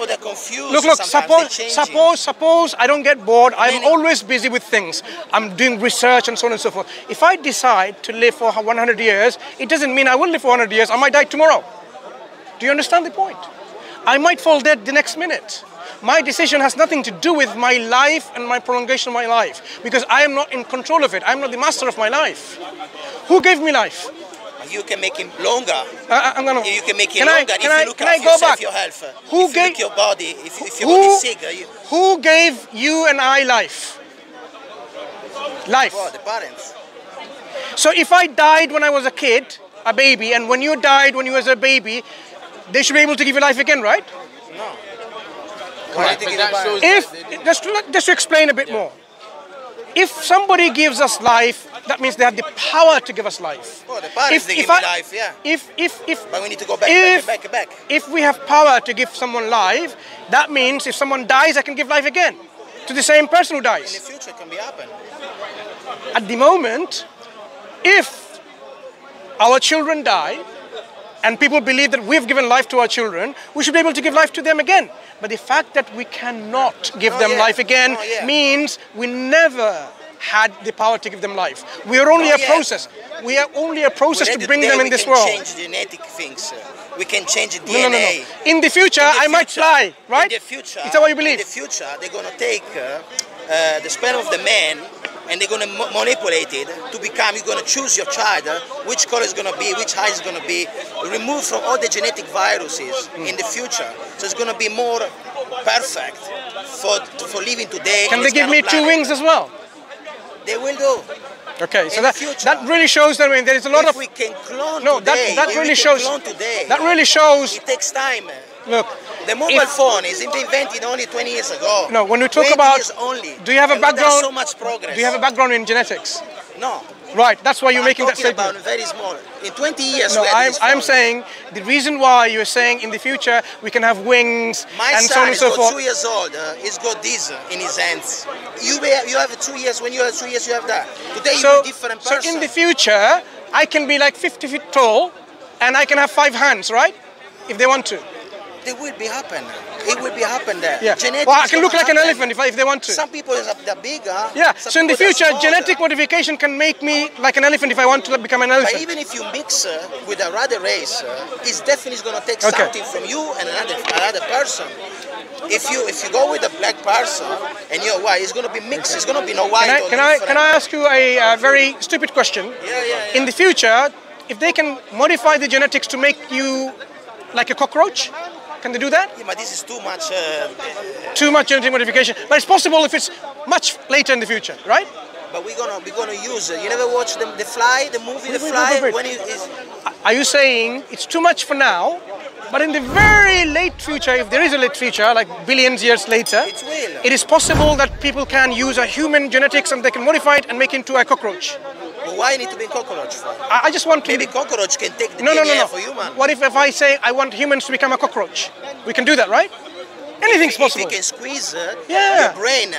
people that confuse. Look, suppose I don't get bored. I'm always busy with things. I'm doing research and so on and so forth. If I decide to live for 100 years, it doesn't mean I will live for 100 years. I might die tomorrow. Do you understand the point? I might fall dead the next minute. My decision has nothing to do with my life and my prolongation of my life, because I am not in control of it. I'm not the master of my life. Who gave me life? You can make him longer. You can make him longer if you look after yourself, your health. If you look your body, if your body is sick. Who gave you and I life? Life. Oh, the parents. So if I died when I was a kid, a baby, and when you died when you was a baby, they should be able to give you life again, right? No. Just to explain a bit more. If somebody gives us life, that means they have the power to give us life. Oh, the parents, they give me life, yeah. But we need to go back. If we have power to give someone life, that means if someone dies, I can give life again to the same person who dies. In the future, it can be happen. At the moment, if our children die, and people believe that we've given life to our children, we should be able to give life to them again. But the fact that we cannot give them life again means we never had the power to give them life. We are only a process. We are only a process to bring them in this world. We can change genetic things. We can change the DNA. No. In the future, I might fly, right? In the future, is that what you believe? In the future, they're going to take the sperm of the man and they're going to manipulate it to become, you're going to choose your child, which color is going to be, which height is going to be, removed from all the genetic viruses in the future. So it's going to be more perfect for living today. Can they give me 2 wings as well? They will do. Okay, so that really shows that there is a lot if we can clone today, that really shows. Today, that really shows. It takes time. Look, the mobile phone is invented only 20 years ago. No, when we talk about, do you have a background? So much progress. Do you have a background in genetics? No. Right, that's why you're making that statement. About very small. In 20 years, no, I'm saying the reason why you're saying in the future we can have wings and so on and so forth. My son is 2 years old. He's got this in his hands. You have 2 years. When you have 2 years, you have that. Today you're a different person. So in the future, I can be like 50 feet tall, and I can have 5 hands, right? If they want to. It will be happen. It will be happen there. Yeah. Well, I can look like an elephant if they want to. Some people are bigger. Yeah. So in the future, genetic modification can make me like an elephant if I want to become an elephant. But even if you mix with another race, it's definitely going to take something from you and another person. If you go with a black person and you're white, it's going to be mixed. It's going to be no white. Can I ask you a very stupid question? Yeah. In the future, if they can modify the genetics to make you like a cockroach, can they do that? Yeah, but this is too much. Too much genetic modification. But it's possible if it's much later in the future, right? But we're gonna use it. You never watch the Fly, the movie, The Fly? Wait. When it is... Are you saying it's too much for now, but in the very late future, if there is a late future, like billions years later, it is possible that people can use a human genetics and they can modify it and make it into a cockroach? But why need to be cockroach for? I just want to... Maybe cockroach can take the DNA for human. What if I say I want humans to become a cockroach? We can do that, right? Anything's possible. If you can squeeze your brain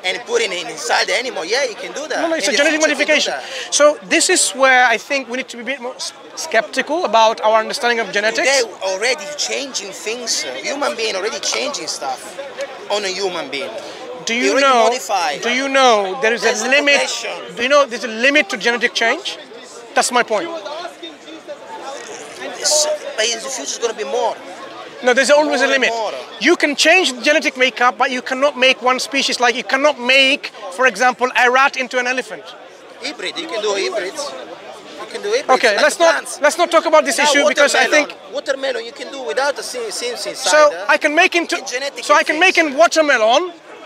and put it inside the animal, yeah, you can do that. No, it's a genetic modification. So this is where I think we need to be a bit more skeptical about our understanding of genetics. They're already changing things. Human being already changing stuff on a human being. Do you know there is a limit? Do you know there's a limit to genetic change? That's my point. But in the future, it's going to be more. No, there's always a limit. You can change the genetic makeup, but you cannot make one species. Like you cannot make, for example, a rat into an elephant. Hybrid. You can do hybrids. You can do hybrids. Okay, let's not talk about this issue because I think watermelon you can do without the seeds inside. So I can make into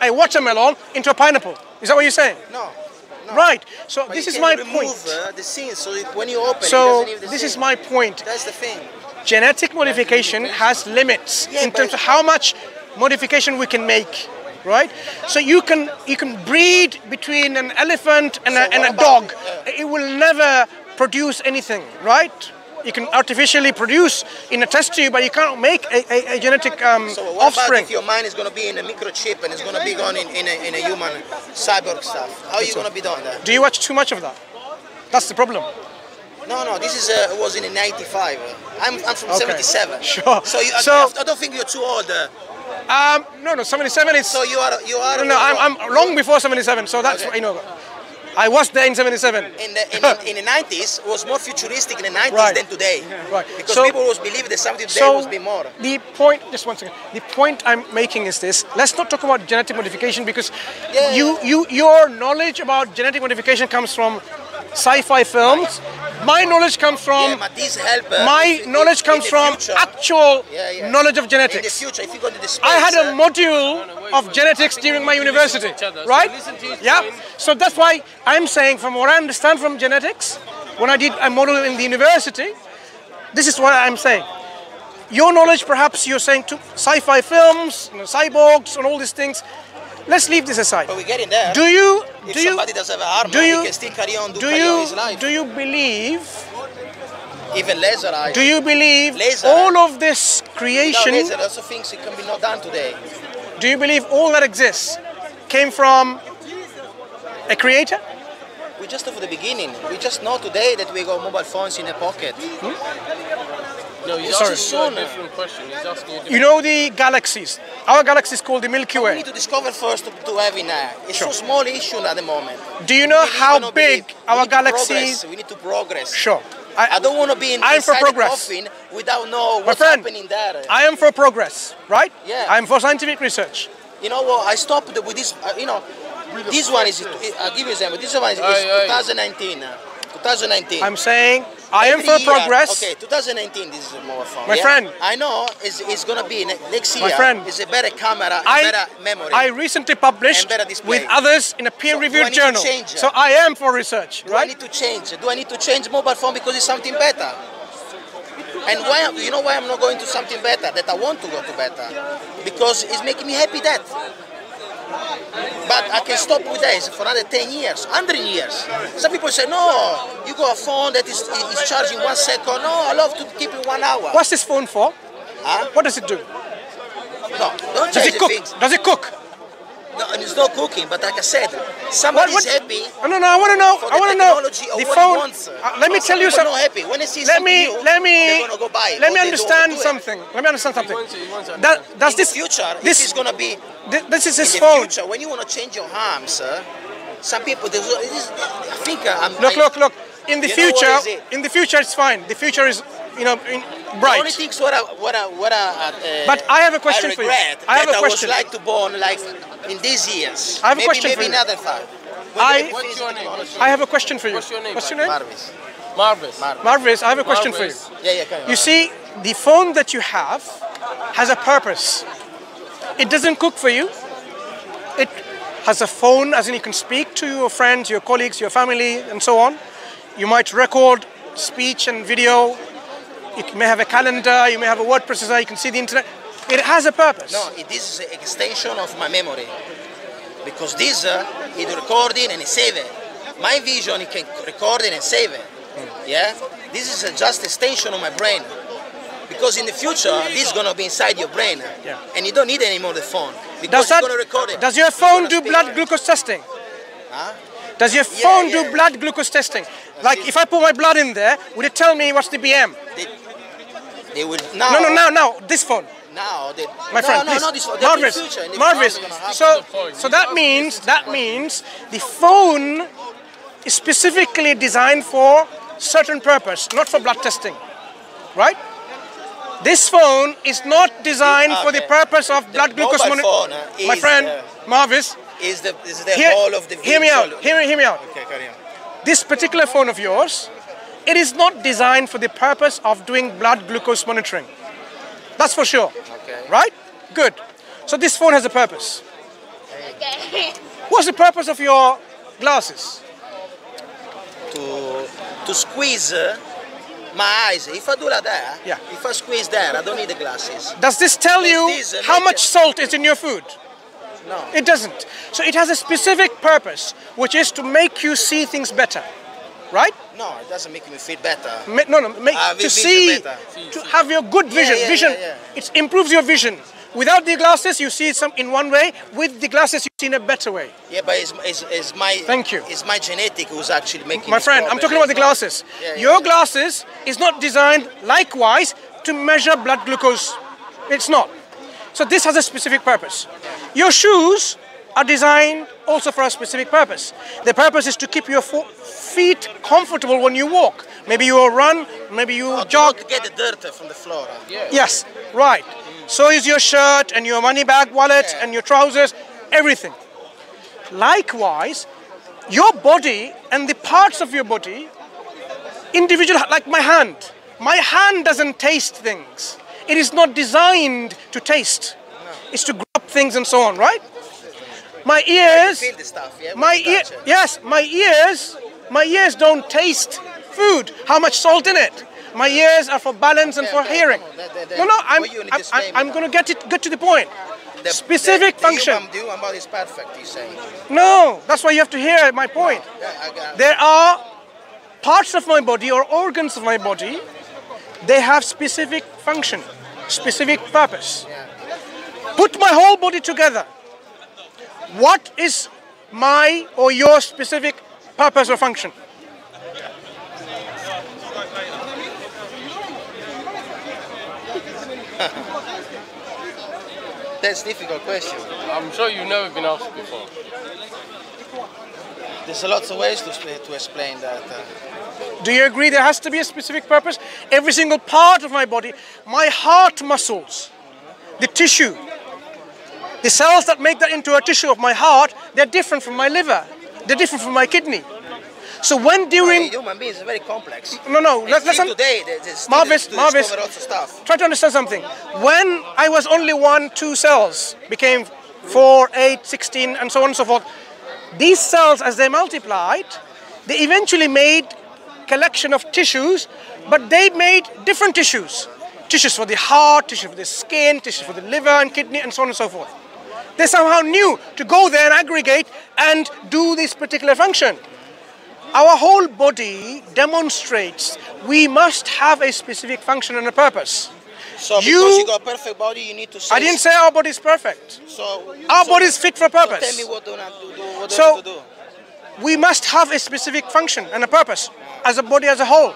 a watermelon into a pineapple. Is that what you're saying? No. Right. So this is my point. Remove the seeds so when you open so it doesn't leave the this seed. is my point. That's the thing. Genetic modification has limits in terms of how much modification we can make, right? So you can breed between an elephant and a dog. It will never produce anything, right? You can artificially produce in a test tube, but you can't make a genetic so what offspring. About if your mind is going to be in a microchip and it's going to be gone in a human cyborg stuff? How are you going to be done that? Do you watch too much of that? That's the problem. No, this is was in '95. I'm from '77. Sure. So I don't think you're too old No, 77 is... So you are... No, I'm long before 77, so that's, okay. you know, I was there in 77. In the 90s, it was more futuristic in the 90s Right. than today. Right. Because So- people was believing that something today was be more. The point, just one second. The point I'm making is this: let's not talk about genetic modification because your knowledge about genetic modification comes from sci-fi films. My knowledge comes from but these help, my knowledge comes the from future. actual knowledge of In the genetics. future, if you go to the space... I had a module of genetics during my university, right? Yeah. So that's why I'm saying, from what I understand from genetics, when I did a module in the university, this is what I'm saying. Your knowledge, perhaps you're saying to sci-fi films, you know, cyborgs, and all these things. Let's leave this aside. But we're getting there. If somebody does have an arm, do he you- can still carry on his life. do you believe? Even laser eye. Do you believe Laser. all of this creation? Laser, also things it can be not done today. Do you believe all that exists came from a creator? We just for the beginning. We just know today that we got mobile phones in a pocket. No, he's Sorry. asking you a different question. He's asking you a different You know the galaxies. Our galaxy is called the Milky We Way. need to discover first to have in It's so small issue at the moment. Do you know Believe or how not big believe, our we need to galaxy progress. is? We need to progress. Sure. I don't want to be I'm for inside the progress. coffin without know My what's friend, happening there. I am for progress, right? Yeah. I'm for scientific research. You know what? I stopped with this. This one is. I'll give you an example. This one is 2019. 2019. I'm saying I am Every for year- progress. Okay, 2019. This is more fun. My friend. I know it's gonna be next year. My friend. It's a better camera, I- better memory. I recently published And better display. with others in a So, do I peer-reviewed need to journal. change it? So I am for research, Do I right? need to change? Do I need to change mobile phone because it's something better? And why? You know why I'm not going to something better? That I want to go to better because it's making me happy. That. But I can stop with this for another 10 years, 100 years. Some people say, no, you got a phone that is charging 1 second. No, I love to keep it 1 hour. What's this phone for? Huh? What does it do? No, don't Does change it the cook? things. Does it cook? No, and it's not cooking, but like I said, somebody's happy. No, I want to know. For I the want to know technology of the what he phone. wants. Let me tell you Some people something. not happy. When they see Let something me new, let me they're gonna go buy it. let or me they don't understand do it. something. Let me understand something. He wants it. Does In this the future, this this is gonna be this is his in the phone? future when you want to change your arms. Some people, I think I'm. Look. In the You know future, what is it? it's fine. The future is, The bright. only things what I But I have a question for you. regret I have that a question. I was like to born like in these years. I have a question for maybe you. another time. What's your name? I have a question for you. What's your name? What's your name? Marvis. Marvis. Marvis, I have a question for you. Marvis. Yeah, come on. You see, the phone that you have has a purpose. It doesn't cook for you. It has a phone, as in you can speak to your friends, your colleagues, your family, and so on. You might record speech and video. You may have a calendar, you may have a word processor, you can see the internet. It has a purpose. No, this is an extension of my memory. Because this is recording and save it. My vision, it can record it and save it. Yeah? This is just extension of my brain. Because in the future, this is going to be inside your brain. Yeah. And you don't need anymore the phone. Because Does it's going to record it. does your It's phone gonna do speak. blood glucose testing? Huh? Does your phone do yeah. blood glucose testing? Like if I put my blood in there, would it tell me what's the BM? They will now. No, this phone. Now, My friend, no, please. no, this one. Marvis, In the future, in the Marvis. future, it's gonna happen. So that means the phone is specifically designed for certain purpose, not for blood testing, right? This phone is not designed for the Okay. purpose of blood glucose mobile phone, monitoring. My is, friend, Marvis, is the hear, whole of the hear me out. virtual- Hear me out. Okay, carry on. This particular phone of yours, it is not designed for the purpose of doing blood glucose monitoring. That's for sure. Okay. Right? Good. So this phone has a purpose. Okay. What's the purpose of your glasses? To squeeze my eyes. If I do like that, Yeah. if I squeeze that, I don't need the glasses. Does this tell you This, how make much it- salt is in your food? No. It doesn't. So it has a specific purpose, which is to make you see things better. Right? No, it doesn't make me feel better. To vision see, better. to have your good vision. yeah, Vision, yeah. it improves your vision. Without the glasses, you see some in one way. With the glasses, you see in a better way. Yeah, but it's my Thank you. It's my genetic who's actually making. My this friend, I'm problem. talking about the It's not- glasses. Yeah, yeah, Your yeah. glasses is not designed likewise to measure blood glucose. It's not. So this has a specific purpose. Your shoes are designed also for a specific purpose. The purpose is to keep your feet comfortable when you walk. Maybe you run, maybe you jog. To get the dirt from the floor. Yeah. Yes, right. So is your shirt and your money bag, wallet and your trousers, everything. Likewise, your body and the parts of your body, individual, like my hand. My hand doesn't taste things. It is not designed to taste. No. It's to grab things and so on, right? My ears, feel the stuff, yeah? My ears don't taste food. How much salt in it? My ears are for balance and for hearing. I'm going to get to the point. Specific function. The human body is perfect, he's saying. No, that's why you have to hear my point. There are parts of my body or organs of my body, they have specific function, specific purpose. Put my whole body together. What is my or your specific purpose or function? That's a difficult question. I'm sure you've never been asked before. There's lots of ways to explain that. Do you agree there has to be a specific purpose? Every single part of my body, my heart muscles, the tissue, the cells that make that into a tissue of my heart, they're different from my liver. They're different from my kidney. So when during... Human beings are very complex. No, listen. Today, Marvis, stuff. Try to understand something. When I was only 1, 2 cells, became 4, 8, 16, and so on and so forth, these cells, as they multiplied, they eventually made collection of tissues, but they made different tissues. Tissues for the heart, tissues for the skin, tissues for the liver and kidney, and so on and so forth. They somehow knew to go there and aggregate and do this particular function. Our whole body demonstrates we must have a specific function and a purpose. So because you got a perfect body, you need to say... I didn't say our body is perfect. Our body is fit for purpose. So tell me what do I have to do. We must have a specific function and a purpose as a body as a whole.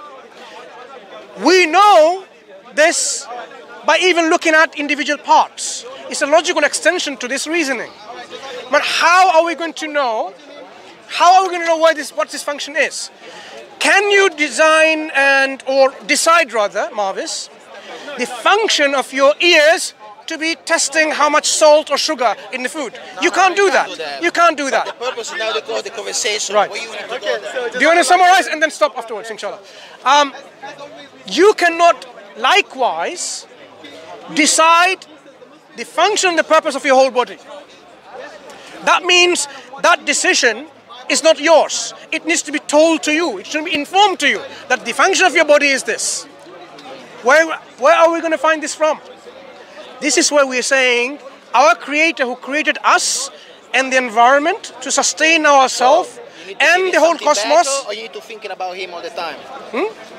We know this by even looking at individual parts. It's a logical extension to this reasoning. But how are we going to know? How are we going to know what this function is? Can you design or decide rather, Marvis, the function of your ears to be testing how much salt or sugar in the food? You can't do that. You can't do that. The purpose is now the conversation. Right. Do you want to summarize and then stop afterwards, inshallah? You cannot likewise decide the function and the purpose of your whole body. That means that decision is not yours. It needs to be told to you. It should be informed to you that the function of your body is this. Where are we going to find this from? This is where we are saying our Creator who created us and the environment to sustain ourselves and the whole cosmos. Or you need to think about Him all the time?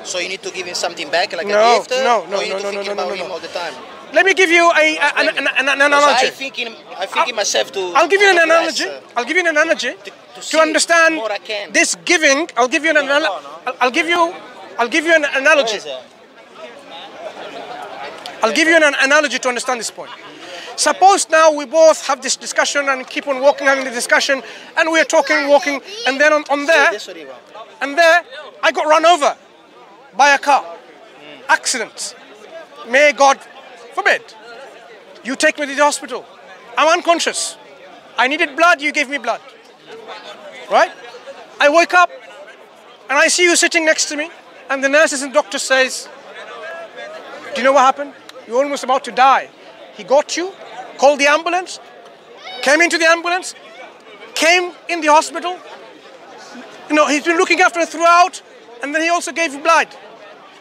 So you need to give Him something back, like a gift? No. Or you need to think about Him all the time? Let me give you an analogy. I think myself to... I'll give you an analogy. I'll give you an analogy to understand this giving. I'll give you an analogy. I'll give you an analogy. I'll give you an analogy to understand this point. Suppose now we both have this discussion and keep on walking, having the discussion, and we are talking, walking, and then on there, I got run over by a car. Accident. May God forbid. You take me to the hospital. I'm unconscious. I needed blood, you gave me blood. Right? I wake up and I see you sitting next to me, and the nurses and doctor says, do you know what happened? You're almost about to die. He got you, called the ambulance, came into the ambulance, came in the hospital. You know, he's been looking after her throughout, and then he also gave you blood.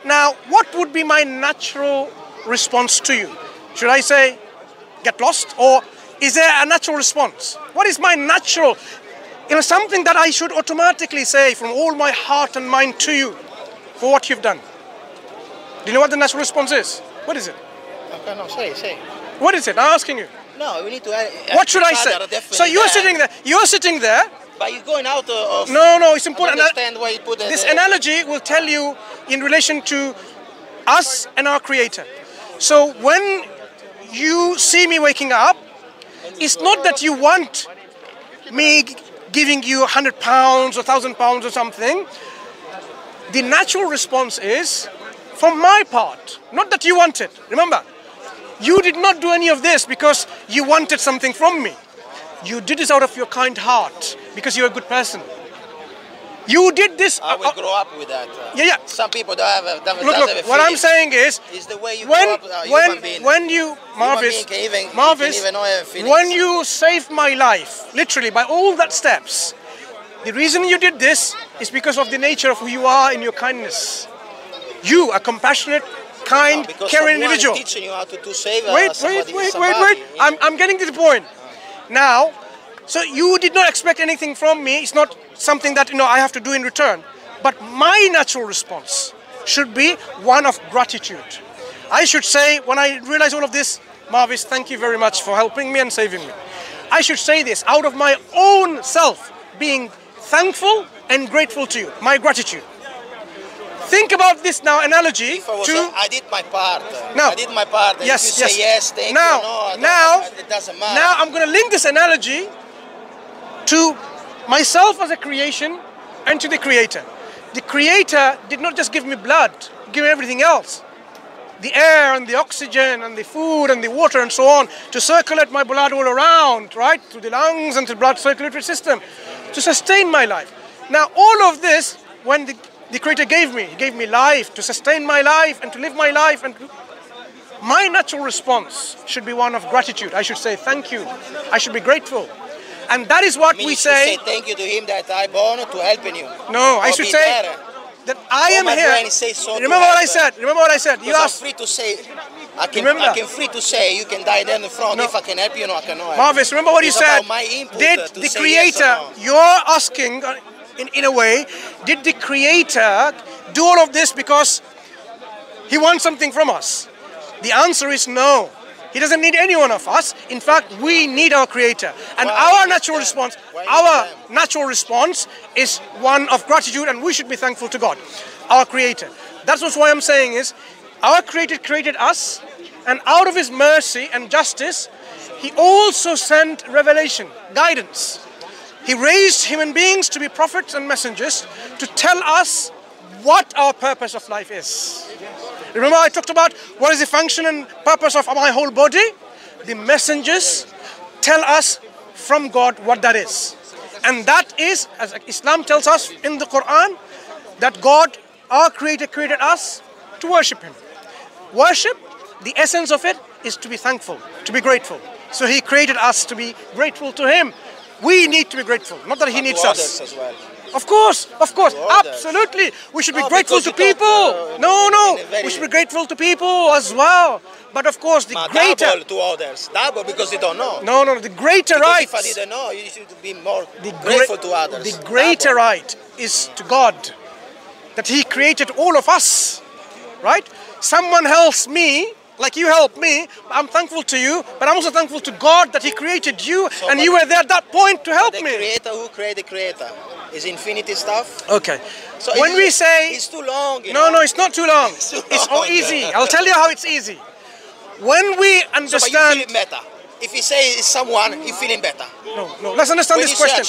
Now, what would be my natural response to you? Should I say, get lost? Or is there a natural response? What is my natural, something that I should automatically say from all my heart and mind to you for what you've done? Do you know what the natural response is? What is it? Okay, no, say. What is it? I'm asking you. No, we need to... What should I say? So you're sitting there. But you're going out of... No, it's important. Understand why you put this analogy will tell you in relation to us and our Creator. So when you see me waking up, it's not that you want me giving you £100 or £1,000 or something. The natural response is from my part, not that you want it. Remember, you did not do any of this because you wanted something from me. You did this out of your kind heart because you're a good person. You did this. I will grow up with that. Yeah. Some people don't have a Look, what I'm saying is, the way you grow up, when you, Marvis, when you saved my life, literally by all that steps, the reason you did this is because of the nature of who you are in your kindness. You, a compassionate, kind, caring individual. Teaching you how to save wait. I'm getting to the point. Now, so you did not expect anything from me. It's not something that I have to do in return. But my natural response should be one of gratitude. I should say, when I realize all of this, Marvis, thank you very much for helping me and saving me. I should say this out of my own self, being thankful and grateful to you. My gratitude. Think about this now, analogy I did my part. No. I did my part. Yes, if you say yes, thank you. Now, it doesn't matter. Now I'm going to link this analogy to myself as a creation and to the Creator. The Creator did not just give me blood, give me everything else. The air and the oxygen and the food and the water and so on to circulate my blood all around, right? Through the lungs and the blood circulatory system to sustain my life. Now all of this, when the Creator gave me, He gave me life to sustain my life and to live my life. And my natural response should be one of gratitude. I should say thank you. I should be grateful. And that is what we say. Thank you to Him that I born to helping you. No, I should say that I am here. Remember what I said. Remember what I said. You asked. I'm free to say. I can free to say. You can die there in the front. No. If I can help you, no, I cannot. Marvis, remember what you said. Did the Creator? Yes, no? You're asking, in a way, did the Creator do all of this because He wants something from us? The answer is no. He doesn't need any one of us. In fact, we need our Creator. And our natural response is one of gratitude, and we should be thankful to God, our Creator. That's what I'm saying is, our Creator created us, and out of His mercy and justice, He also sent revelation, guidance. He raised human beings to be prophets and messengers to tell us what our purpose of life is. Remember I talked about what is the function and purpose of my whole body? The messengers tell us from God what that is. And that is, as Islam tells us in the Quran, that God, our Creator, created us to worship Him. Worship, the essence of it is to be thankful, to be grateful. So He created us to be grateful to Him. We need to be grateful, not that He needs us. As well. Of course, absolutely. We should be grateful to people. No, we should be grateful to people as well. But of course, the greater... Double to others. Double because they don't know. No, the greater right... If I didn't know, you should be more grateful to others. The greater right is to God. That He created all of us. Right? Someone helps me, like you helped me, I'm thankful to you, but I'm also thankful to God that He created you, and you were there at that point to help me. The Creator who created the Creator is infinity stuff. Okay. So when we say... It's too long, No, it's not too long. It's all easy. I'll tell you how it's easy. When we understand... So, but you feel better. If you say it's someone, you're feeling better. No. Let's understand this question.